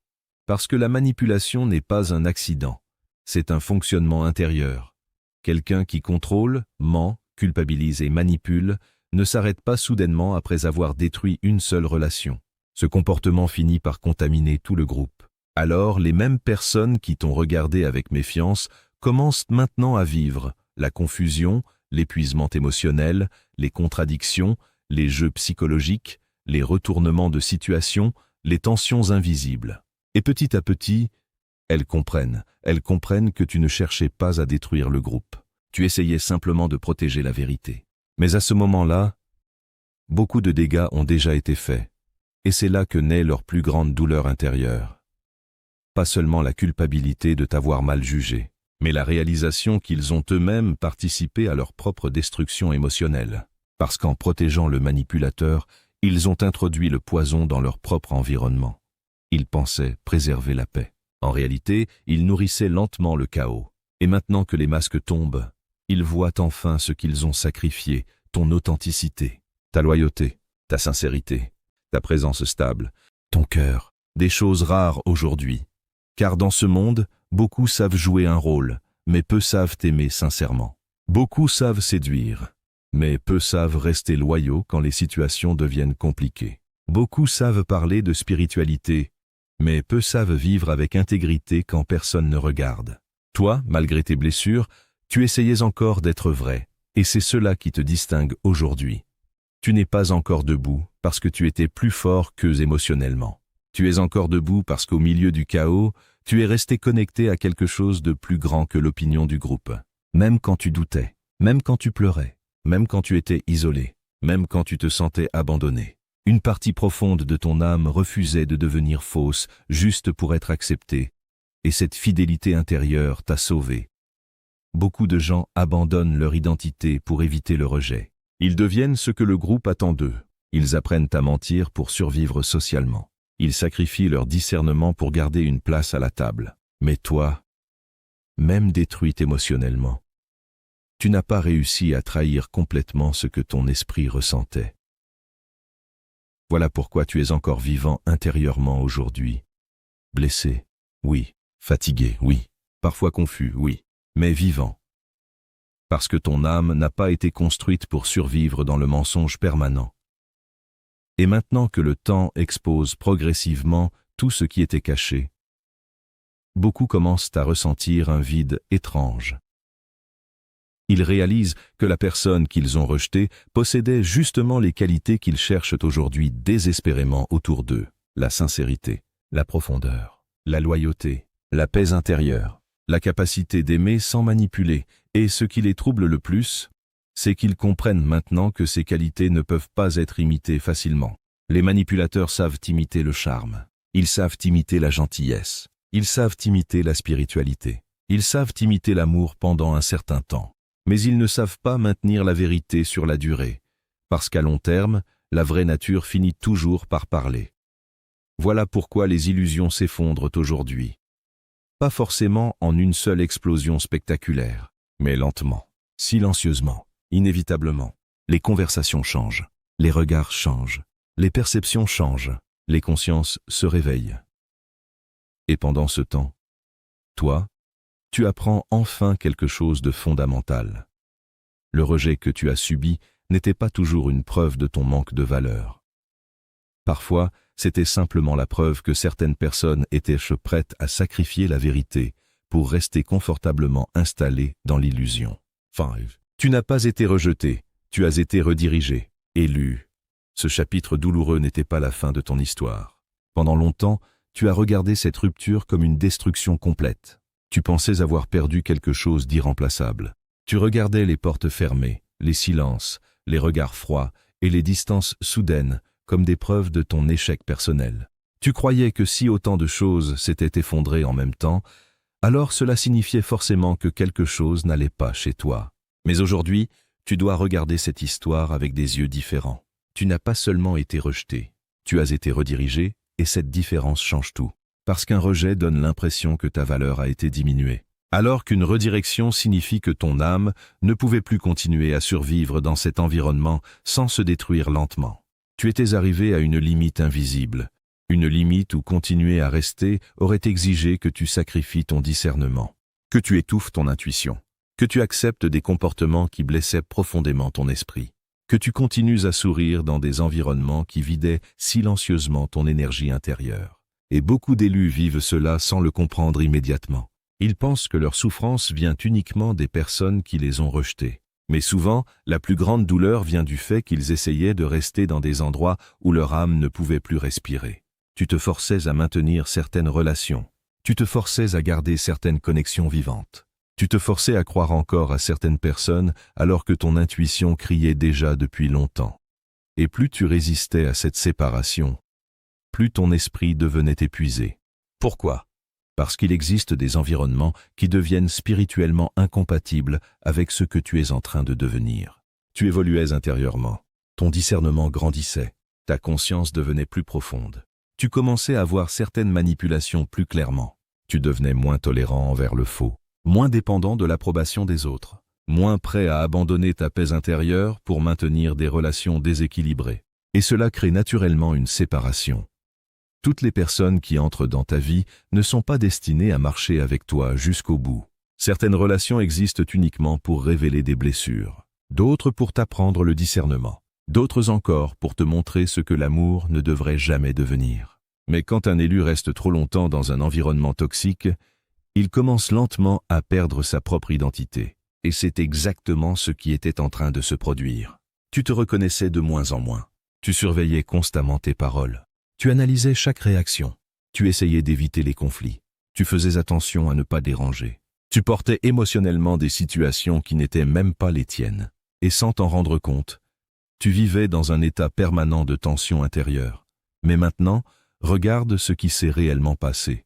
Parce que la manipulation n'est pas un accident. C'est un fonctionnement intérieur. Quelqu'un qui contrôle, ment, culpabilise et manipule ne s'arrête pas soudainement après avoir détruit une seule relation. Ce comportement finit par contaminer tout le groupe. Alors, les mêmes personnes qui t'ont regardé avec méfiance commencent maintenant à vivre la confusion, l'épuisement émotionnel, les contradictions, les jeux psychologiques, les retournements de situation, les tensions invisibles. Et petit à petit, elles comprennent que tu ne cherchais pas à détruire le groupe. Tu essayais simplement de protéger la vérité. Mais à ce moment-là, beaucoup de dégâts ont déjà été faits. Et c'est là que naît leur plus grande douleur intérieure. Pas seulement la culpabilité de t'avoir mal jugé, mais la réalisation qu'ils ont eux-mêmes participé à leur propre destruction émotionnelle. Parce qu'en protégeant le manipulateur, Ils ont introduit le poison dans leur propre environnement. Ils pensaient préserver la paix. En réalité, ils nourrissaient lentement le chaos. Et maintenant que les masques tombent, ils voient enfin ce qu'ils ont sacrifié, ton authenticité, ta loyauté, ta sincérité, ta présence stable, ton cœur, des choses rares aujourd'hui. Car dans ce monde, beaucoup savent jouer un rôle, mais peu savent aimer sincèrement. Beaucoup savent séduire, mais peu savent rester loyaux quand les situations deviennent compliquées. Beaucoup savent parler de spiritualité, mais peu savent vivre avec intégrité quand personne ne regarde. Toi, malgré tes blessures, tu essayais encore d'être vrai, et c'est cela qui te distingue aujourd'hui. Tu n'es pas encore debout parce que tu étais plus fort qu'eux émotionnellement. Tu es encore debout parce qu'au milieu du chaos, tu es resté connecté à quelque chose de plus grand que l'opinion du groupe. Même quand tu doutais, même quand tu pleurais, même quand tu étais isolé, même quand tu te sentais abandonné. Une partie profonde de ton âme refusait de devenir fausse juste pour être acceptée, et cette fidélité intérieure t'a sauvé. Beaucoup de gens abandonnent leur identité pour éviter le rejet. Ils deviennent ce que le groupe attend d'eux. Ils apprennent à mentir pour survivre socialement. Ils sacrifient leur discernement pour garder une place à la table. Mais toi, même détruite émotionnellement, tu n'as pas réussi à trahir complètement ce que ton esprit ressentait. Voilà pourquoi tu es encore vivant intérieurement aujourd'hui. Blessé, oui. Fatigué, oui. Parfois confus, oui. Mais vivant. Parce que ton âme n'a pas été construite pour survivre dans le mensonge permanent. Et maintenant que le temps expose progressivement tout ce qui était caché, beaucoup commencent à ressentir un vide étrange. Ils réalisent que la personne qu'ils ont rejetée possédait justement les qualités qu'ils cherchent aujourd'hui désespérément autour d'eux. La sincérité, la profondeur, la loyauté, la paix intérieure, la capacité d'aimer sans manipuler. Et ce qui les trouble le plus, c'est qu'ils comprennent maintenant que ces qualités ne peuvent pas être imitées facilement. Les manipulateurs savent imiter le charme. Ils savent imiter la gentillesse. Ils savent imiter la spiritualité. Ils savent imiter l'amour pendant un certain temps. Mais ils ne savent pas maintenir la vérité sur la durée, parce qu'à long terme, la vraie nature finit toujours par parler. Voilà pourquoi les illusions s'effondrent aujourd'hui. Pas forcément en une seule explosion spectaculaire, mais lentement, silencieusement, inévitablement. Les conversations changent, les regards changent, les perceptions changent, les consciences se réveillent. Et pendant ce temps, toi, tu apprends enfin quelque chose de fondamental. Le rejet que tu as subi n'était pas toujours une preuve de ton manque de valeur. Parfois, c'était simplement la preuve que certaines personnes étaient prêtes à sacrifier la vérité pour rester confortablement installées dans l'illusion. 5. Tu n'as pas été rejeté, tu as été redirigé, élu. Ce chapitre douloureux n'était pas la fin de ton histoire. Pendant longtemps, tu as regardé cette rupture comme une destruction complète. Tu pensais avoir perdu quelque chose d'irremplaçable. Tu regardais les portes fermées, les silences, les regards froids et les distances soudaines comme des preuves de ton échec personnel. Tu croyais que si autant de choses s'étaient effondrées en même temps, alors cela signifiait forcément que quelque chose n'allait pas chez toi. Mais aujourd'hui, tu dois regarder cette histoire avec des yeux différents. Tu n'as pas seulement été rejeté, tu as été redirigé et cette différence change tout. Parce qu'un rejet donne l'impression que ta valeur a été diminuée. Alors qu'une redirection signifie que ton âme ne pouvait plus continuer à survivre dans cet environnement sans se détruire lentement. Tu étais arrivé à une limite invisible, une limite où continuer à rester aurait exigé que tu sacrifies ton discernement, que tu étouffes ton intuition, que tu acceptes des comportements qui blessaient profondément ton esprit, que tu continues à sourire dans des environnements qui vidaient silencieusement ton énergie intérieure. Et beaucoup d'élus vivent cela sans le comprendre immédiatement. Ils pensent que leur souffrance vient uniquement des personnes qui les ont rejetés. Mais souvent, la plus grande douleur vient du fait qu'ils essayaient de rester dans des endroits où leur âme ne pouvait plus respirer. Tu te forçais à maintenir certaines relations. Tu te forçais à garder certaines connexions vivantes. Tu te forçais à croire encore à certaines personnes alors que ton intuition criait déjà depuis longtemps. Et plus tu résistais à cette séparation, plus ton esprit devenait épuisé. Pourquoi ? Parce qu'il existe des environnements qui deviennent spirituellement incompatibles avec ce que tu es en train de devenir. Tu évoluais intérieurement, ton discernement grandissait, Ta conscience devenait plus profonde. Tu commençais à voir certaines manipulations plus clairement. Tu devenais moins tolérant envers le faux, moins dépendant de l'approbation des autres, moins prêt à abandonner ta paix intérieure pour maintenir des relations déséquilibrées. Et cela crée naturellement une séparation. Toutes les personnes qui entrent dans ta vie ne sont pas destinées à marcher avec toi jusqu'au bout. Certaines relations existent uniquement pour révéler des blessures, d'autres pour t'apprendre le discernement, d'autres encore pour te montrer ce que l'amour ne devrait jamais devenir. Mais quand un élu reste trop longtemps dans un environnement toxique, il commence lentement à perdre sa propre identité. Et c'est exactement ce qui était en train de se produire. Tu te reconnaissais de moins en moins. Tu surveillais constamment tes paroles. Tu analysais chaque réaction. Tu essayais d'éviter les conflits. Tu faisais attention à ne pas déranger. Tu portais émotionnellement des situations qui n'étaient même pas les tiennes. Et sans t'en rendre compte, tu vivais dans un état permanent de tension intérieure. Mais maintenant, regarde ce qui s'est réellement passé.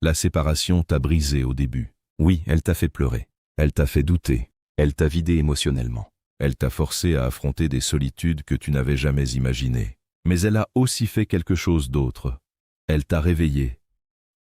La séparation t'a brisé au début. Oui, elle t'a fait pleurer. Elle t'a fait douter. Elle t'a vidé émotionnellement. Elle t'a forcé à affronter des solitudes que tu n'avais jamais imaginées. Mais elle a aussi fait quelque chose d'autre. Elle t'a réveillé.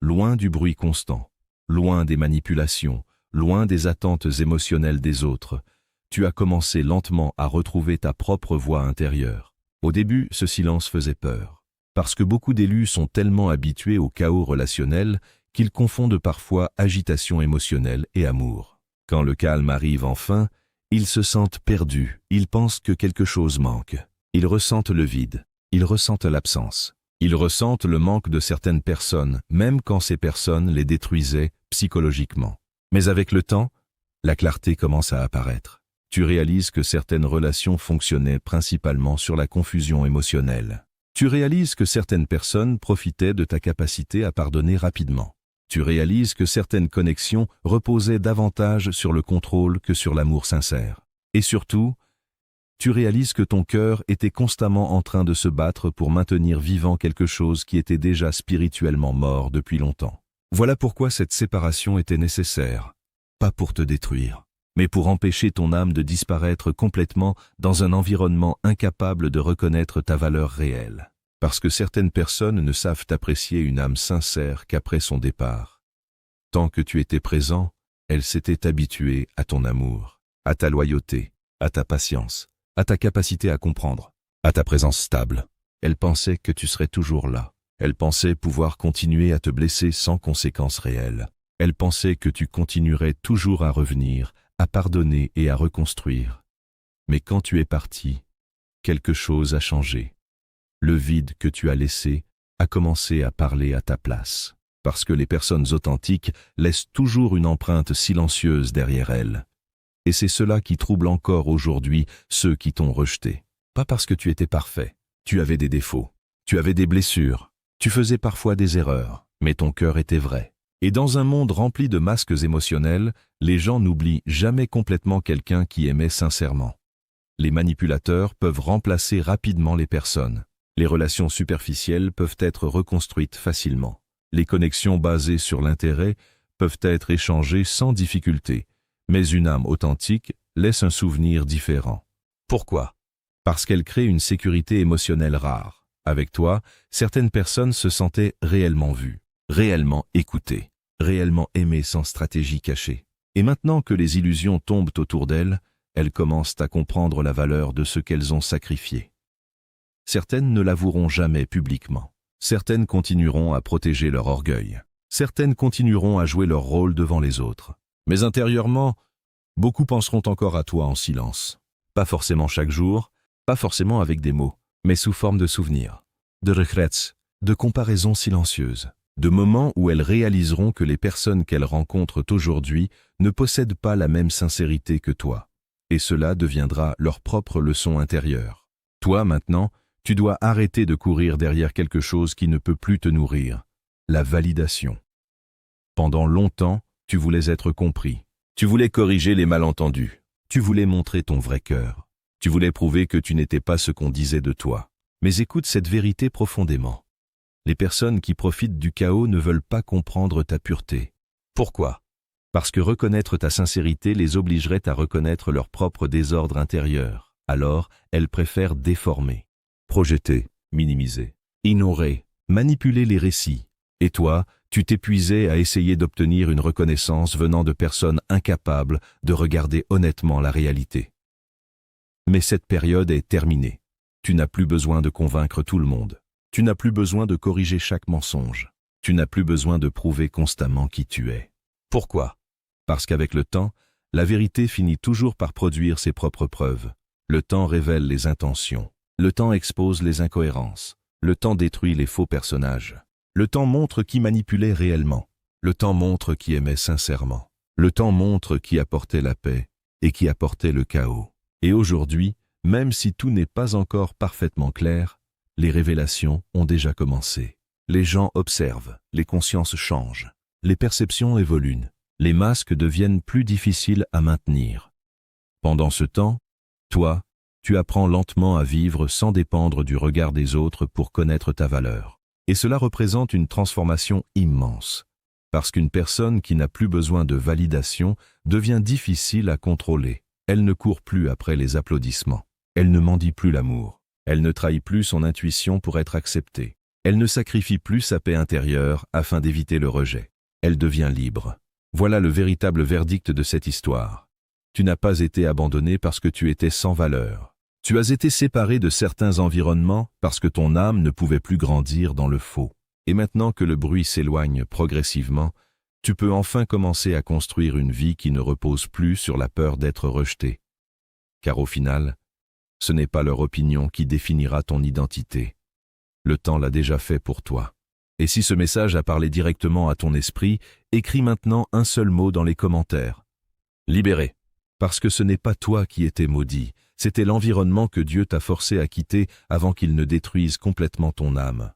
Loin du bruit constant, loin des manipulations, loin des attentes émotionnelles des autres, tu as commencé lentement à retrouver ta propre voix intérieure. Au début, ce silence faisait peur. Parce que beaucoup d'élus sont tellement habitués au chaos relationnel qu'ils confondent parfois agitation émotionnelle et amour. Quand le calme arrive enfin, ils se sentent perdus, ils pensent que quelque chose manque. Ils ressentent le vide, ils ressentent l'absence. Ils ressentent le manque de certaines personnes, même quand ces personnes les détruisaient psychologiquement. Mais avec le temps, la clarté commence à apparaître. Tu réalises que certaines relations fonctionnaient principalement sur la confusion émotionnelle. Tu réalises que certaines personnes profitaient de ta capacité à pardonner rapidement. Tu réalises que certaines connexions reposaient davantage sur le contrôle que sur l'amour sincère. Et surtout, tu réalises que ton cœur était constamment en train de se battre pour maintenir vivant quelque chose qui était déjà spirituellement mort depuis longtemps. Voilà pourquoi cette séparation était nécessaire, pas pour te détruire, mais pour empêcher ton âme de disparaître complètement dans un environnement incapable de reconnaître ta valeur réelle. Parce que certaines personnes ne savent apprécier une âme sincère qu'après son départ. Tant que tu étais présent, elles s'étaient habituées à ton amour, à ta loyauté, à ta patience, à ta capacité à comprendre, à ta présence stable. Elles pensaient que tu serais toujours là. Elles pensaient pouvoir continuer à te blesser sans conséquences réelles. Elles pensaient que tu continuerais toujours à revenir, à pardonner et à reconstruire. Mais quand tu es parti, quelque chose a changé. Le vide que tu as laissé a commencé à parler à ta place. Parce que les personnes authentiques laissent toujours une empreinte silencieuse derrière elles. Et c'est cela qui trouble encore aujourd'hui ceux qui t'ont rejeté. Pas parce que tu étais parfait. Tu avais des défauts. Tu avais des blessures. Tu faisais parfois des erreurs. Mais ton cœur était vrai. Et dans un monde rempli de masques émotionnels, les gens n'oublient jamais complètement quelqu'un qui aimait sincèrement. Les manipulateurs peuvent remplacer rapidement les personnes. Les relations superficielles peuvent être reconstruites facilement. Les connexions basées sur l'intérêt peuvent être échangées sans difficulté. Mais une âme authentique laisse un souvenir différent. Pourquoi? Parce qu'elle crée une sécurité émotionnelle rare. Avec toi, certaines personnes se sentaient réellement vues, réellement écoutées, réellement aimées sans stratégie cachée. Et maintenant que les illusions tombent autour d'elles, elles commencent à comprendre la valeur de ce qu'elles ont sacrifié. Certaines ne l'avoueront jamais publiquement. Certaines continueront à protéger leur orgueil. Certaines continueront à jouer leur rôle devant les autres. Mais intérieurement, beaucoup penseront encore à toi en silence. Pas forcément chaque jour, pas forcément avec des mots, mais sous forme de souvenirs, de regrets, de comparaisons silencieuses, de moments où elles réaliseront que les personnes qu'elles rencontrent aujourd'hui ne possèdent pas la même sincérité que toi. Et cela deviendra leur propre leçon intérieure. Toi, maintenant, tu dois arrêter de courir derrière quelque chose qui ne peut plus te nourrir, la validation. Pendant longtemps, tu voulais être compris. Tu voulais corriger les malentendus. Tu voulais montrer ton vrai cœur. Tu voulais prouver que tu n'étais pas ce qu'on disait de toi. Mais écoute cette vérité profondément. Les personnes qui profitent du chaos ne veulent pas comprendre ta pureté. Pourquoi? Parce que reconnaître ta sincérité les obligerait à reconnaître leur propre désordre intérieur. Alors, elles préfèrent déformer, projeter, minimiser, ignorer, manipuler les récits. Et toi, tu t'épuisais à essayer d'obtenir une reconnaissance venant de personnes incapables de regarder honnêtement la réalité. Mais cette période est terminée. Tu n'as plus besoin de convaincre tout le monde. Tu n'as plus besoin de corriger chaque mensonge. Tu n'as plus besoin de prouver constamment qui tu es. Pourquoi? Parce qu'avec le temps, la vérité finit toujours par produire ses propres preuves. Le temps révèle les intentions. Le temps expose les incohérences. Le temps détruit les faux personnages. Le temps montre qui manipulait réellement. Le temps montre qui aimait sincèrement. Le temps montre qui apportait la paix et qui apportait le chaos. Et aujourd'hui, même si tout n'est pas encore parfaitement clair, les révélations ont déjà commencé. Les gens observent, les consciences changent, les perceptions évoluent, les masques deviennent plus difficiles à maintenir. Pendant ce temps, toi, tu apprends lentement à vivre sans dépendre du regard des autres pour connaître ta valeur. Et cela représente une transformation immense, parce qu'une personne qui n'a plus besoin de validation devient difficile à contrôler. Elle ne court plus après les applaudissements. Elle ne mendie plus l'amour. Elle ne trahit plus son intuition pour être acceptée. Elle ne sacrifie plus sa paix intérieure afin d'éviter le rejet. Elle devient libre. Voilà le véritable verdict de cette histoire. Tu n'as pas été abandonné parce que tu étais sans valeur. Tu as été séparé de certains environnements parce que ton âme ne pouvait plus grandir dans le faux. Et maintenant que le bruit s'éloigne progressivement, tu peux enfin commencer à construire une vie qui ne repose plus sur la peur d'être rejeté. Car au final, ce n'est pas leur opinion qui définira ton identité. Le temps l'a déjà fait pour toi. Et si ce message a parlé directement à ton esprit, écris maintenant un seul mot dans les commentaires. Libéré. Parce que ce n'est pas toi qui étais maudit, c'était l'environnement que Dieu t'a forcé à quitter avant qu'il ne détruise complètement ton âme.